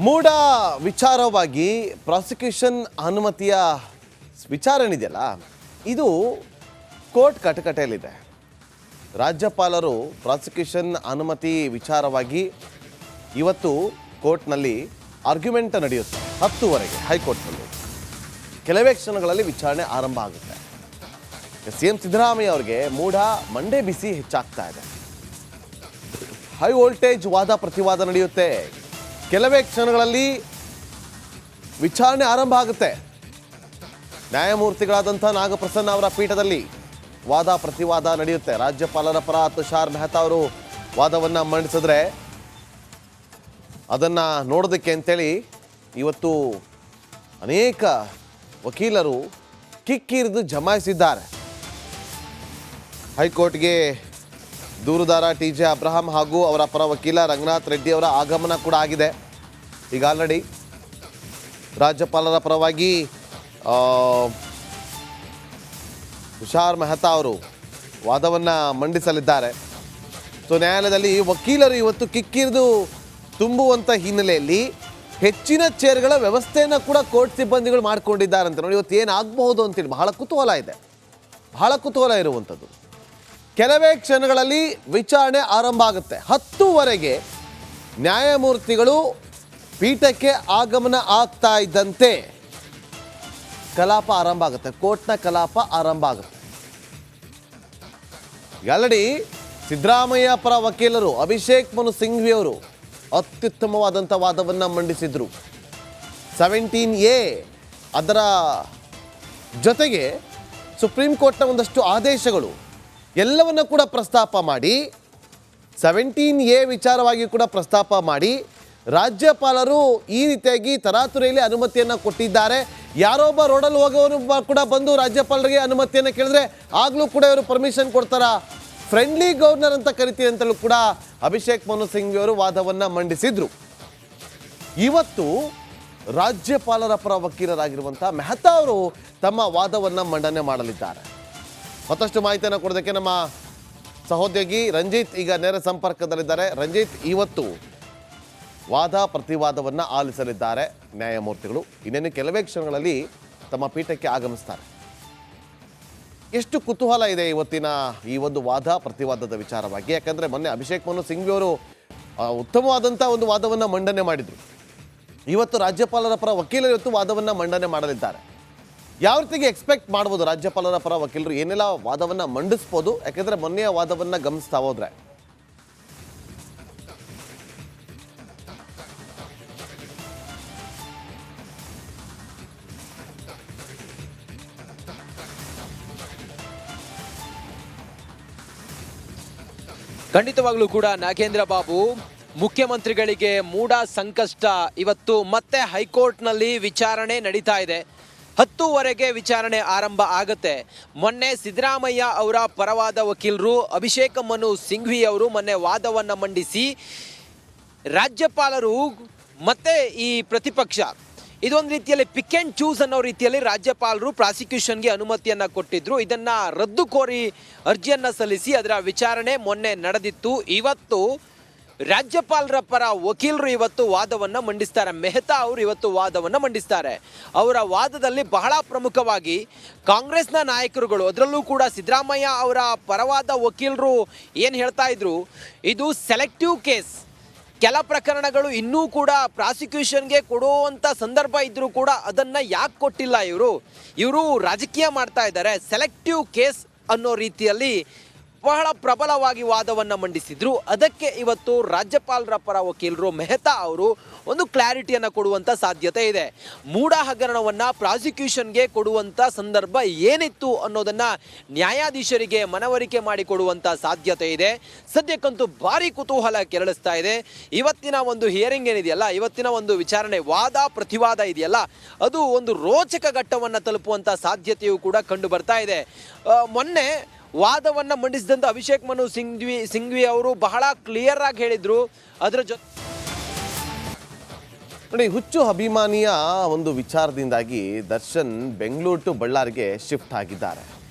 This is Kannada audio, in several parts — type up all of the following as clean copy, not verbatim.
ಮೂಡ ವಿಚಾರವಾಗಿ ಪ್ರಾಸಿಕ್ಯೂಷನ್ ಅನುಮತಿಯ ವಿಚಾರ ಏನಿದೆಯಲ್ಲ, ಇದು ಕೋರ್ಟ್ ಕಟಕಟೆಯಲ್ಲಿದೆ. ರಾಜ್ಯಪಾಲರು ಪ್ರಾಸಿಕ್ಯೂಷನ್ ಅನುಮತಿ ವಿಚಾರವಾಗಿ ಇವತ್ತು ಕೋರ್ಟ್ನಲ್ಲಿ ಆರ್ಗ್ಯುಮೆಂಟ್ ನಡೆಯುತ್ತೆ 10ವರೆಗೆ ಹೈಕೋರ್ಟ್ನಲ್ಲಿ. ಕೆಲವೇ ಕ್ಷಣಗಳಲ್ಲಿ ವಿಚಾರಣೆ ಆರಂಭ ಆಗುತ್ತೆ. ಸಿಎಂ ಸಿದ್ದರಾಮಯ್ಯ ಅವರಿಗೆ ಮೂಡ ಮಂಡೆ ಬಿಸಿ ಹೆಚ್ಚಾಗ್ತಾ ಇದೆ. ಹೈ ವೋಲ್ಟೇಜ್ ವಾದ ಪ್ರತಿವಾದ ನಡೆಯುತ್ತೆ. ಕೆಲವೇ ಕ್ಷಣಗಳಲ್ಲಿ ವಿಚಾರಣೆ ಆರಂಭ ಆಗುತ್ತೆ. ನ್ಯಾಯಮೂರ್ತಿಗಳಾದಂಥ ನಾಗಪ್ರಸನ್ನ ಅವರ ಪೀಠದಲ್ಲಿ ವಾದ ಪ್ರತಿವಾದ ನಡೆಯುತ್ತೆ. ರಾಜ್ಯಪಾಲರ ಪರ ತುಷಾರ್ ಮೆಹ್ತಾ ಅವರು ವಾದವನ್ನು ಮಂಡಿಸಿದ್ರೆ ಅದನ್ನು ನೋಡೋದಕ್ಕೆ ಅಂತೇಳಿ ಇವತ್ತು ಅನೇಕ ವಕೀಲರು ಕಿಕ್ಕಿರಿದು ಜಮಾಯಿಸಿದ್ದಾರೆ. ಹೈಕೋರ್ಟ್ಗೆ ದೂರುದಾರ ಟಿ.ಜೆ. ಅಬ್ರಹಾಂ ಹಾಗೂ ಅವರ ಪರ ವಕೀಲ ರಂಗನಾಥ್ ರೆಡ್ಡಿ ಅವರ ಆಗಮನ ಕೂಡ ಆಗಿದೆ. ಈಗ ಆಲ್ರೆಡಿ ರಾಜ್ಯಪಾಲರ ಪರವಾಗಿ ತುಷಾರ್ ಮೆಹ್ತಾ ಅವರು ವಾದವನ್ನು ಮಂಡಿಸಲಿದ್ದಾರೆ. ಸೊ ನ್ಯಾಯಾಲಯದಲ್ಲಿ ವಕೀಲರು ಇವತ್ತು ಕಿಕ್ಕಿರಿದು ತುಂಬುವಂಥ ಹಿನ್ನೆಲೆಯಲ್ಲಿ ಹೆಚ್ಚಿನ ಚೇರ್ಗಳ ವ್ಯವಸ್ಥೆಯನ್ನು ಕೂಡ ಕೋರ್ಟ್ ಸಿಬ್ಬಂದಿಗಳು ಮಾಡಿಕೊಂಡಿದ್ದಾರಂತೆ. ನೋಡಿ, ಇವತ್ತು ಏನಾಗಬಹುದು ಅಂತೇಳಿ ಬಹಳ ಕುತೂಹಲ ಇದೆ, ಬಹಳ ಕುತೂಹಲ ಇರುವಂಥದ್ದು. ಕೆಲವೇ ಕ್ಷಣಗಳಲ್ಲಿ ವಿಚಾರಣೆ ಆರಂಭ ಆಗುತ್ತೆ. 10ವರೆಗೆ ನ್ಯಾಯಮೂರ್ತಿಗಳು ಪೀಠಕ್ಕೆ ಆಗಮನ ಆಗ್ತಾ ಇದ್ದಂತೆ ಕಲಾಪ ಆರಂಭ ಆಗುತ್ತೆ. ಕೋರ್ಟ್ನ ಕಲಾಪ ಆರಂಭ ಆಗುತ್ತೆ. ಆಲ್ರೆಡಿ ಸಿದ್ದರಾಮಯ್ಯ ಪರ ವಕೀಲರು ಅಭಿಷೇಕ್ ಮನು ಸಿಂಘ್ವಿ ಅವರು ಅತ್ಯುತ್ತಮವಾದಂಥ ವಾದವನ್ನು ಮಂಡಿಸಿದ್ರು. 17A ಅದರ ಜೊತೆಗೆ ಸುಪ್ರೀಂ ಕೋರ್ಟ್ನ ಒಂದಷ್ಟು ಆದೇಶಗಳು ಎಲ್ಲವನ್ನ ಕೂಡ ಪ್ರಸ್ತಾಪ ಮಾಡಿ 17A ವಿಚಾರವಾಗಿ ಕೂಡ ಪ್ರಸ್ತಾಪ ಮಾಡಿ ರಾಜ್ಯಪಾಲರು ಈ ರೀತಿಯಾಗಿ ತರಾತುರಿಯಲ್ಲಿ ಅನುಮತಿಯನ್ನು ಕೊಟ್ಟಿದ್ದಾರೆ. ಯಾರೊಬ್ಬ ರೋಡಲ್ಲಿ ಹೋಗೋರು ಕೂಡ ಬಂದು ರಾಜ್ಯಪಾಲರಿಗೆ ಅನುಮತಿಯನ್ನು ಕೇಳಿದ್ರೆ ಆಗಲೂ ಕೂಡ ಇವರು ಪರ್ಮಿಷನ್ ಕೊಡ್ತಾರ, ಫ್ರೆಂಡ್ಲಿ ಗವರ್ನರ್ ಅಂತ ಕರಿತೀವಿ ಅಂತಲೂ ಕೂಡ ಅಭಿಷೇಕ್ ಮನು ಸಿಂಘ್ವಿ ಅವರು ವಾದವನ್ನು ಮಂಡಿಸಿದ್ರು. ಇವತ್ತು ರಾಜ್ಯಪಾಲರ ಪರ ವಕೀಲರಾಗಿರುವಂಥ ಮೆಹ್ತಾ ಅವರು ತಮ್ಮ ವಾದವನ್ನು ಮಂಡನೆ ಮಾಡಲಿದ್ದಾರೆ. ಮತ್ತಷ್ಟು ಮಾಹಿತಿಯನ್ನು ಕೊಡೋದಕ್ಕೆ ನಮ್ಮ ಸಹೋದ್ಯೋಗಿ ರಂಜಿತ್ ಈಗ ನೇರ ಸಂಪರ್ಕದಲ್ಲಿದ್ದಾರೆ. ರಂಜಿತ್, ಇವತ್ತು ವಾದ ಪ್ರತಿವಾದವನ್ನು ಆಲಿಸಲಿದ್ದಾರೆ ನ್ಯಾಯಮೂರ್ತಿಗಳು. ಇನ್ನೇನು ಕೆಲವೇ ಕ್ಷಣಗಳಲ್ಲಿ ತಮ್ಮ ಪೀಠಕ್ಕೆ ಆಗಮಿಸ್ತಾರೆ. ಎಷ್ಟು ಕುತೂಹಲ ಇದೆ ಇವತ್ತಿನ ಈ ಒಂದು ವಾದ ಪ್ರತಿವಾದದ ವಿಚಾರವಾಗಿ? ಯಾಕಂದರೆ ಮೊನ್ನೆ ಅಭಿಷೇಕ್ ಮನು ಸಿಂಘ್ವಿ ಅವರು ಉತ್ತಮವಾದಂಥ ಒಂದು ವಾದವನ್ನು ಮಂಡನೆ ಮಾಡಿದರು. ಇವತ್ತು ರಾಜ್ಯಪಾಲರ ಪರ ವಕೀಲರು ಇವತ್ತು ವಾದವನ್ನು ಮಂಡನೆ ಮಾಡಲಿದ್ದಾರೆ. ಯಾವ ರೀತಿಗೆ ಎಕ್ಸ್ಪೆಕ್ಟ್ ಮಾಡ್ಬೋದು ರಾಜ್ಯಪಾಲರ ಪರ ವಕೀಲರು ಏನೆಲ್ಲ ವಾದವನ್ನು ಮಂಡಿಸ್ಬೋದು? ಯಾಕೆಂದರೆ ಮೊನ್ನೆಯ ವಾದವನ್ನು ಗಮನಿಸ್ತಾ ಹೋದ್ರೆ ಖಂಡಿತವಾಗ್ಲೂ ಕೂಡ ನಾಗೇಂದ್ರ ಬಾಬು, ಮುಖ್ಯಮಂತ್ರಿಗಳಿಗೆ ಮೂಡ ಸಂಕಷ್ಟ. ಇವತ್ತು ಮತ್ತೆ ಹೈಕೋರ್ಟ್ನಲ್ಲಿ ವಿಚಾರಣೆ ನಡೀತಾ ಇದೆ. 10ವರೆಗೆ ವಿಚಾರಣೆ ಆರಂಭ ಆಗುತ್ತೆ. ಮೊನ್ನೆ ಸಿದ್ದರಾಮಯ್ಯ ಅವರ ಪರವಾದ ವಕೀಲರು ಅಭಿಷೇಕ್ ಮನು ಸಿಂಘ್ವಿ ಅವರು ಮೊನ್ನೆ ವಾದವನ್ನು ಮಂಡಿಸಿ ರಾಜ್ಯಪಾಲರು ಮತ್ತೆ ಈ ಪ್ರತಿಪಕ್ಷ ಇದೊಂದು ರೀತಿಯಲ್ಲಿ ಪಿಕ್ ಆ್ಯಂಡ್ ಚೂಸ್ ಅನ್ನೋ ರೀತಿಯಲ್ಲಿ ರಾಜ್ಯಪಾಲರು ಪ್ರಾಸಿಕ್ಯೂಷನ್ಗೆ ಅನುಮತಿಯನ್ನು ಕೊಟ್ಟಿದ್ರು. ಇದನ್ನು ರದ್ದು ಕೋರಿ ಅರ್ಜಿಯನ್ನು ಸಲ್ಲಿಸಿ ಅದರ ವಿಚಾರಣೆ ಮೊನ್ನೆ ನಡೆದಿತ್ತು. ಇವತ್ತು ರಾಜ್ಯಪಾಲರ ಪರ ವಕೀಲರು ಇವತ್ತು ವಾದವನ್ನು ಮಂಡಿಸ್ತಾರೆ. ಮೆಹ್ತಾ ಅವರು ಇವತ್ತು ವಾದವನ್ನು ಮಂಡಿಸ್ತಾರೆ. ಅವರ ವಾದದಲ್ಲಿ ಬಹಳ ಪ್ರಮುಖವಾಗಿ ಕಾಂಗ್ರೆಸ್ನ ನಾಯಕರುಗಳು, ಅದರಲ್ಲೂ ಕೂಡ ಸಿದ್ದರಾಮಯ್ಯ ಅವರ ಪರವಾದ ವಕೀಲರು ಏನು ಹೇಳ್ತಾ ಇದ್ರು, ಇದು ಸೆಲೆಕ್ಟಿವ್ ಕೇಸ್. ಕೆಲ ಪ್ರಕರಣಗಳು ಇನ್ನೂ ಕೂಡ ಪ್ರಾಸಿಕ್ಯೂಷನ್ಗೆ ಕೊಡುವಂಥ ಸಂದರ್ಭ ಇದ್ದರೂ ಕೂಡ ಅದನ್ನು ಯಾಕೆ ಕೊಟ್ಟಿಲ್ಲ ಇವರು ರಾಜಕೀಯ ಮಾಡ್ತಾ ಇದ್ದಾರೆ, ಸೆಲೆಕ್ಟಿವ್ ಕೇಸ್ ಅನ್ನೋ ರೀತಿಯಲ್ಲಿ ಬಹಳ ಪ್ರಬಲವಾಗಿ ವಾದವನ್ನು ಮಂಡಿಸಿದ್ರು. ಅದಕ್ಕೆ ಇವತ್ತು ರಾಜ್ಯಪಾಲರ ಪರ ವಕೀಲರು ಮೆಹ್ತಾ ಅವರು ಒಂದು ಕ್ಲಾರಿಟಿಯನ್ನು ಕೊಡುವಂಥ ಸಾಧ್ಯತೆ ಇದೆ. ಮೂಡ ಹಗರಣವನ್ನು ಪ್ರಾಸಿಕ್ಯೂಷನ್ಗೆ ಕೊಡುವಂಥ ಸಂದರ್ಭ ಏನಿತ್ತು ಅನ್ನೋದನ್ನು ನ್ಯಾಯಾಧೀಶರಿಗೆ ಮನವರಿಕೆ ಮಾಡಿಕೊಡುವಂಥ ಸಾಧ್ಯತೆ ಇದೆ. ಸದ್ಯಕ್ಕಂತೂ ಭಾರಿ ಕುತೂಹಲ ಕೆರಳಿಸ್ತಾ ಇದೆ. ಇವತ್ತಿನ ಒಂದು ಹಿಯರಿಂಗ್ ಏನಿದೆಯಲ್ಲ, ಇವತ್ತಿನ ಒಂದು ವಿಚಾರಣೆ ವಾದ ಪ್ರತಿವಾದ ಇದೆಯಲ್ಲ, ಅದು ಒಂದು ರೋಚಕ ಘಟ್ಟವನ್ನು ತಲುಪುವಂಥ ಸಾಧ್ಯತೆಯೂ ಕೂಡ ಕಂಡು ಬರ್ತಾ ಇದೆ. ಮೊನ್ನೆ ವಾದವನ್ನು ಮಂಡಿಸಿದಂಥ ಅಭಿಷೇಕ್ ಮನು ಸಿಂಘ್ವಿ ಅವರು ಬಹಳ ಕ್ಲಿಯರ್ ಆಗಿ ಹೇಳಿದ್ರು. ಅದರ ನೋಡಿ, ಹುಚ್ಚು ಅಭಿಮಾನಿಯ ಒಂದು ವಿಚಾರದಿಂದಾಗಿ ದರ್ಶನ್ ಬೆಂಗಳೂರು ಟು ಬಳ್ಳಾರಿಗೆ ಶಿಫ್ಟ್ ಆಗಿದ್ದಾರೆ.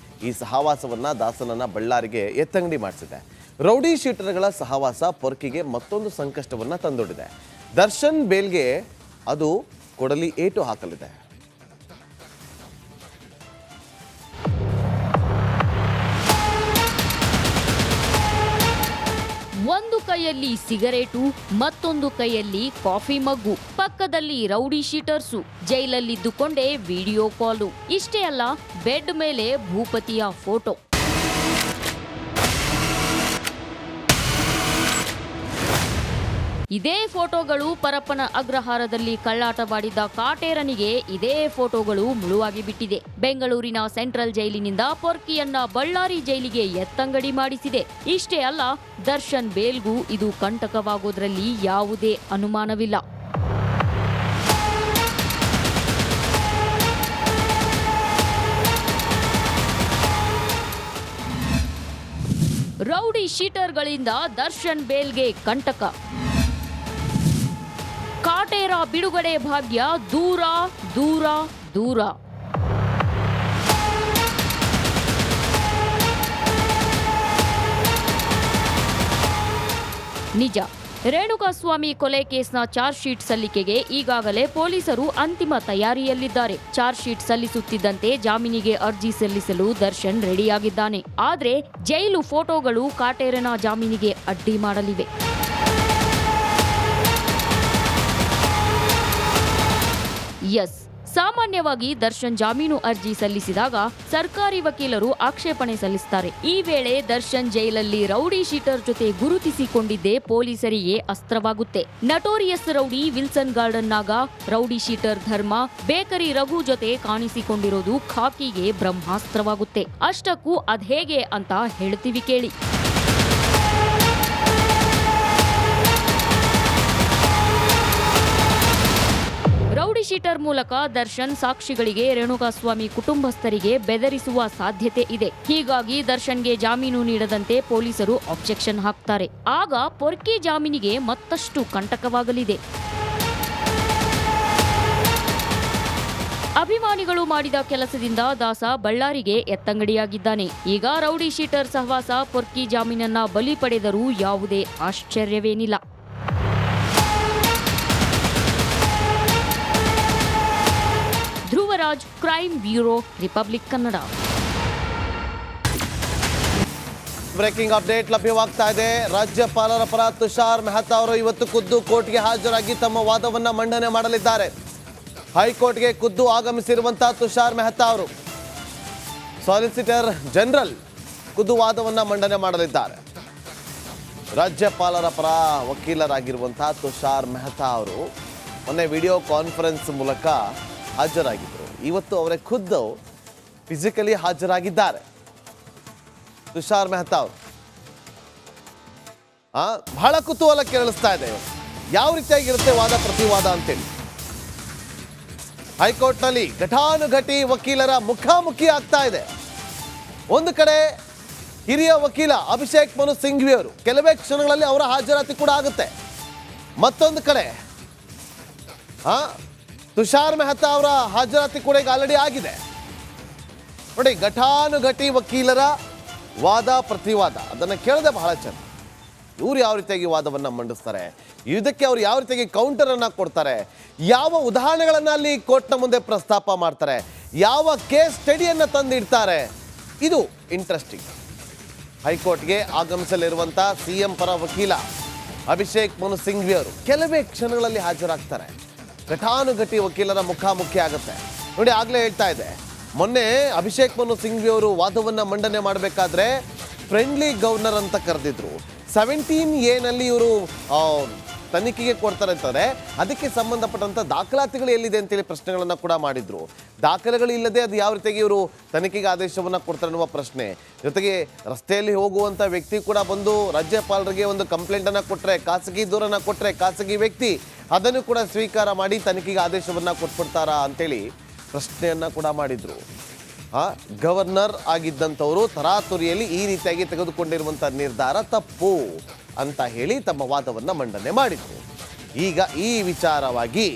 ಈ ಸಹವಾಸವನ್ನು ದಾಸನನ್ನ ಬಳ್ಳಾರಿಗೆ ಎತ್ತಂಗಡಿ ಮಾಡಿಸಿದೆ. ರೌಡಿ ಶೀಟರ್ಗಳ ಸಹವಾಸ ಪೊರ್ಕಿಗೆ ಮತ್ತೊಂದು ಸಂಕಷ್ಟವನ್ನು ತಂದೊಡ್ಡಿದೆ. ದರ್ಶನ್ ಬೇಲ್ಗೆ ಅದು ಕೊಡಲಿ ಏಟು ಹಾಕಲಿದೆ. ಒಂದು ಕೈಯಲ್ಲಿ ಸಿಗರೇಟು, ಮತ್ತೊಂದು ಕೈಯಲ್ಲಿ ಕಾಫಿ ಮಗ್ಗು, ಪಕ್ಕದಲ್ಲಿ ರೌಡಿ ಶೀಟರ್ಸು, ಜೈಲಲ್ಲಿದ್ದುಕೊಂಡೇ ವಿಡಿಯೋ ಕಾಲು. ಇಷ್ಟೇ ಅಲ್ಲ, ಬೆಡ್ ಮೇಲೆ ಭೂಪತಿಯ ಫೋಟೋ. ಇದೇ ಫೋಟೋಗಳು ಪರಪ್ಪನ ಅಗ್ರಹಾರದಲ್ಲಿ ಕಳ್ಳಾಟವಾಡಿದ್ದ ಕಾಟೇರನಿಗೆ ಇದೇ ಫೋಟೋಗಳು ಮುಳುವಾಗಿ ಬಿಟ್ಟಿದೆ. ಬೆಂಗಳೂರಿನ ಸೆಂಟ್ರಲ್ ಜೈಲಿನಿಂದ ಪೊರ್ಕಿಯನ್ನ ಬಳ್ಳಾರಿ ಜೈಲಿಗೆ ಎತ್ತಂಗಡಿ ಮಾಡಿಸಿದೆ. ಇಷ್ಟೇ ಅಲ್ಲ, ದರ್ಶನ್ ಬೇಲ್ಗೂ ಇದು ಕಂಟಕವಾಗೋದ್ರಲ್ಲಿ ಯಾವುದೇ ಅನುಮಾನವಿಲ್ಲ. ರೌಡಿ ಶೀಟರ್ಗಳಿಂದ ದರ್ಶನ್ ಬೇಲ್ಗೆ ಕಂಟಕ. ಕಾಟೇರ ಬಿಡುಗಡೆ ಭಾಗ್ಯ ದೂರ ದೂರ ದೂರ. ನಿಜ, ರೇಣುಕಾಸ್ವಾಮಿ ಕೊಲೆ ಕೇಸ್ನ ಚಾರ್ಜ್ ಶೀಟ್ ಸಲ್ಲಿಕೆಗೆ ಈಗಾಗಲೇ ಪೊಲೀಸರು ಅಂತಿಮ ತಯಾರಿಯಲ್ಲಿದ್ದಾರೆ. ಚಾರ್ಜ್ ಶೀಟ್ ಸಲ್ಲಿಸುತ್ತಿದ್ದಂತೆ ಜಾಮೀನಿಗೆ ಅರ್ಜಿ ಸಲ್ಲಿಸಲು ದರ್ಶನ್ ರೆಡಿಯಾಗಿದ್ದಾನೆ. ಆದ್ರೆ ಜೈಲು ಫೋಟೋಗಳು ಕಾಟೇರನ ಜಾಮೀನಿಗೆ ಅಡ್ಡಿ ಮಾಡಲಿವೆ. ಎಸ್, ಸಾಮಾನ್ಯವಾಗಿ ದರ್ಶನ್ ಜಾಮೀನು ಅರ್ಜಿ ಸಲ್ಲಿಸಿದಾಗ ಸರ್ಕಾರಿ ವಕೀಲರು ಆಕ್ಷೇಪಣೆ ಸಲ್ಲಿಸುತ್ತಾರೆ. ಈ ವೇಳೆ ದರ್ಶನ್ ಜೈಲಲ್ಲಿ ರೌಡಿ ಶೀಟರ್ ಜೊತೆ ಗುರುತಿಸಿಕೊಂಡಿದ್ದೇ ಪೊಲೀಸರಿಗೆ ಅಸ್ತ್ರವಾಗುತ್ತೆ. ನಟೋರಿಯಸ್ ರೌಡಿ ವಿಲ್ಸನ್ ಗಾರ್ಡನ್ನಾಗ rowdy sheeter Dharma bakery Raghu ಜೊತೆ ಕಾಣಿಸಿಕೊಂಡಿರೋದು ಖಾಕಿಗೆ ಬ್ರಹ್ಮಾಸ್ತ್ರವಾಗುತ್ತೆ. ಅಷ್ಟಕ್ಕೂ ಅದ್ಹೇಗೆ ಅಂತ ಹೇಳ್ತೀವಿ ಕೇಳಿ. ರೌಡಿ ಶೀಟರ್ ಮೂಲಕ ದರ್ಶನ್ ಸಾಕ್ಷಿಗಳಿಗೆ, ರೇಣುಕಾಸ್ವಾಮಿ ಕುಟುಂಬಸ್ಥರಿಗೆ ಬೆದರಿಸುವ ಸಾಧ್ಯತೆ ಇದೆ. ಹೀಗಾಗಿ ದರ್ಶನ್ಗೆ ಜಾಮೀನು ನೀಡದಂತೆ ಪೊಲೀಸರು ಅಬ್ಜೆಕ್ಷನ್ ಹಾಕ್ತಾರೆ. ಆಗ ಪೊರ್ಕಿ ಜಾಮೀನಿಗೆ ಮತ್ತಷ್ಟು ಕಂಟಕವಾಗಲಿದೆ. ಅಭಿಮಾನಿಗಳು ಮಾಡಿದ ಕೆಲಸದಿಂದ ದಾಸ ಬಳ್ಳಾರಿಗೆ ಎತ್ತಂಗಡಿಯಾಗಿದ್ದಾನೆ. ಈಗ ರೌಡಿ ಶೀಟರ್ ಸಹವಾಸ ಪೊರ್ಕಿ ಜಾಮೀನನ್ನ ಬಲಿ ಪಡೆದರೂ ಯಾವುದೇ ಆಶ್ಚರ್ಯವೇನಿಲ್ಲ. Dhruvaraj, crime bureau, republic Kannada. Breaking update ಲಭ್ಯವಾಗ್ತಾ ಇದೆ. ರಾಜ್ಯಪಾಲರ ಪರ ತುಷಾರ್ ಮೆಹ್ತಾ ಅವರು ಇವತ್ತು ಖುದ್ದು ಕೋರ್ಟ್ಗೆ ಹಾಜರಾಗಿ ತಮ್ಮ ವಾದವನ್ನ ಮಂಡನೆ ಮಾಡಲಿದ್ದಾರೆ. ಹೈಕೋರ್ಟ್ಗೆ ಖುದ್ದು ಆಗಮಿಸಿರುವಂತಹ ತುಷಾರ್ ಮೆಹ್ತಾ ಅವರು ಸಾಲಿಸಿಟರ್ ಜನರಲ್ ಖುದ್ದು ವಾದವನ್ನ ಮಂಡನೆ ಮಾಡಲಿದ್ದಾರೆ. ರಾಜ್ಯಪಾಲರ ಪರ ವಕೀಲರಾಗಿರುವಂತಹ ತುಷಾರ್ ಮೆಹ್ತಾ ಅವರು ಮೊನ್ನೆ ವಿಡಿಯೋ ಕಾನ್ಫರೆನ್ಸ್ ಮೂಲಕ ಹಾಜರಾಗಿದ್ದರು. ಇವತ್ತು ಅವರೇ ಖುದ್ದು ಫಿಸಿಕಲಿ ಹಾಜರಾಗಿದ್ದಾರೆ. ತುಷಾರ್ ಮೆಹ್ತಾ ಅವರು ಬಹಳ ಕುತೂಹಲ ಕೇಳಿಸ್ತಾ ಇದೆ. ಯಾವ ರೀತಿಯಾಗಿರುತ್ತೆ ವಾದ ಪ್ರತಿವಾದ ಅಂತೇಳಿ ಹೈಕೋರ್ಟ್ನಲ್ಲಿ ಘಟಾನುಘಟಿ ವಕೀಲರ ಮುಖಾಮುಖಿ ಆಗ್ತಾ ಇದೆ. ಒಂದು ಕಡೆ ಹಿರಿಯ ವಕೀಲ ಅಭಿಷೇಕ್ ಮನು ಸಿಂಘ್ವಿ ಅವರು ಕೆಲವೇ ಕ್ಷಣಗಳಲ್ಲಿ ಅವರ ಹಾಜರಾತಿ ಕೂಡ ಆಗುತ್ತೆ. ಮತ್ತೊಂದು ಕಡೆ ತುಷಾರ್ ಮೆಹ್ತಾ ಅವರ ಹಾಜರಾತಿ ಕೂಡ ಈಗ ಆಲ್ರೆಡಿ ಆಗಿದೆ. ನೋಡಿ, ಘಟಾನುಘಟಿ ವಕೀಲರ ವಾದ ಪ್ರತಿವಾದ ಅದನ್ನು ಕೇಳದೆ ಬಹಳ ಚೆನ್ನ. ಇವ್ರು ಯಾವ ರೀತಿಯಾಗಿ ವಾದವನ್ನು ಮಂಡಿಸ್ತಾರೆ, ಇದಕ್ಕೆ ಅವ್ರು ಯಾವ ರೀತಿಯಾಗಿ ಕೌಂಟರ್ ಅನ್ನ ಕೊಡ್ತಾರೆ, ಯಾವ ಉದಾಹರಣೆಗಳನ್ನ ಅಲ್ಲಿ ಕೋರ್ಟ್ನ ಮುಂದೆ ಪ್ರಸ್ತಾಪ ಮಾಡ್ತಾರೆ, ಯಾವ ಕೇಸ್ ಸ್ಟಡಿಯನ್ನ ತಂದಿಡ್ತಾರೆ, ಇದು ಇಂಟ್ರೆಸ್ಟಿಂಗ್. ಹೈಕೋರ್ಟ್ಗೆ ಆಗಮಿಸಲಿರುವಂಥ ಸಿಎಂ ಪರ ವಕೀಲ ಅಭಿಷೇಕ್ ಮನು ಸಿಂಘ್ವಿ ಅವರು ಕೆಲವೇ ಕ್ಷಣಗಳಲ್ಲಿ ಹಾಜರಾಗ್ತಾರೆ. ಘಟಾನುಘಟಿ ವಕೀಲರ ಮುಖಾಮುಖಿ ಆಗುತ್ತೆ. ನೋಡಿ, ಆಗಲೇ ಹೇಳ್ತಾ ಇದೆ, ಮೊನ್ನೆ ಅಭಿಷೇಕ್ ಮನು ಸಿಂಘ್ವಿ ಅವರು ವಾದವನ್ನು ಮಂಡನೆ ಮಾಡಬೇಕಾದ್ರೆ ಫ್ರೆಂಡ್ಲಿ ಗವರ್ನರ್ ಅಂತ ಕರೆದಿದ್ರು. 17A ನಲ್ಲಿ ಇವರು ತನಿಖೆಗೆ ಕೊಡ್ತಾರೆ ಅಂತಾರೆ. ಅದಕ್ಕೆ ಸಂಬಂಧಪಟ್ಟಂಥ ದಾಖಲಾತಿಗಳು ಎಲ್ಲಿದೆ ಅಂತೇಳಿ ಪ್ರಶ್ನೆಗಳನ್ನು ಕೂಡ ಮಾಡಿದ್ರು. ದಾಖಲೆಗಳು ಇಲ್ಲದೆ ಅದು ಯಾವ ರೀತಿಯಾಗಿ ಇವರು ತನಿಖೆಗೆ ಆದೇಶವನ್ನು ಕೊಡ್ತಾರೆ ಅನ್ನುವ ಪ್ರಶ್ನೆ. ಜೊತೆಗೆ ರಸ್ತೆಯಲ್ಲಿ ಹೋಗುವಂಥ ವ್ಯಕ್ತಿ ಕೂಡ ಬಂದು ರಾಜ್ಯಪಾಲರಿಗೆ ಒಂದು ಕಂಪ್ಲೇಂಟನ್ನು ಕೊಟ್ಟರೆ, ಖಾಸಗಿ ದೂರನ್ನು ಕೊಟ್ಟರೆ ಖಾಸಗಿ ವ್ಯಕ್ತಿ ಅದನ್ನು ಕೂಡ ಸ್ವೀಕಾರ ಮಾಡಿ ತನಿಖೆಗೆ ಆದೇಶವನ್ನು ಕೊಟ್ಬಿಡ್ತಾರಾ ಅಂತೇಳಿ ಪ್ರಶ್ನೆಯನ್ನು ಕೂಡ ಮಾಡಿದರು. ಗವರ್ನರ್ ಆಗಿದ್ದಂಥವರು ತರಾತುರಿಯಲ್ಲಿ ಈ ರೀತಿಯಾಗಿ ತೆಗೆದುಕೊಂಡಿರುವಂಥ ನಿರ್ಧಾರ ತಪ್ಪು ಅಂತ ಹೇಳಿ ತಮ್ಮ ವಾದವನ್ನು ಮಂಡನೆ ಮಾಡಿದರು. ಈಗ ಈ ವಿಚಾರವಾಗಿ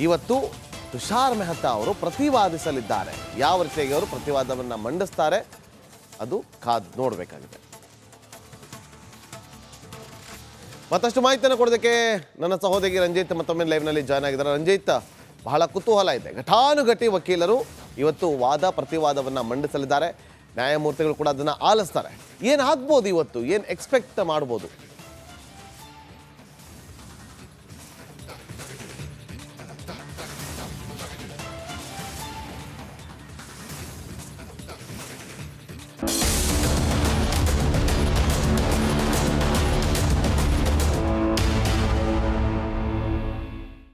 ಇವತ್ತು ತುಷಾರ್ ಮೆಹ್ತಾ ಅವರು ಪ್ರತಿವಾದಿಸಲಿದ್ದಾರೆ. ಯಾವ ರೀತಿಯಾಗಿ ಅವರು ಪ್ರತಿವಾದವನ್ನು ಮಂಡಿಸ್ತಾರೆ ಅದು ಕಾದು ನೋಡಬೇಕಾಗಿದೆ. ಮತ್ತಷ್ಟು ಮಾಹಿತಿಯನ್ನು ಕೊಡೋದಕ್ಕೆ ನನ್ನ ಸಹೋದರಿ ರಂಜಿತ್ ಮತ್ತೊಮ್ಮೆ ಲೈವ್ನಲ್ಲಿ ಜಾಯ್ನ್ ಆಗಿದ್ದಾರೆ. ರಂಜಿತ್, ಬಹಳ ಕುತೂಹಲ ಇದೆ. ಘಟಾನುಘಟಿ ವಕೀಲರು ಇವತ್ತು ವಾದ ಪ್ರತಿವಾದವನ್ನು ಮಂಡಿಸಲಿದ್ದಾರೆ. ನ್ಯಾಯಮೂರ್ತಿಗಳು ಕೂಡ ಅದನ್ನು ಆಲಿಸ್ತಾರೆ. ಏನಾಗ್ಬೋದು ಇವತ್ತು, ಏನು ಎಕ್ಸ್ಪೆಕ್ಟ್ ಮಾಡ್ಬೋದು?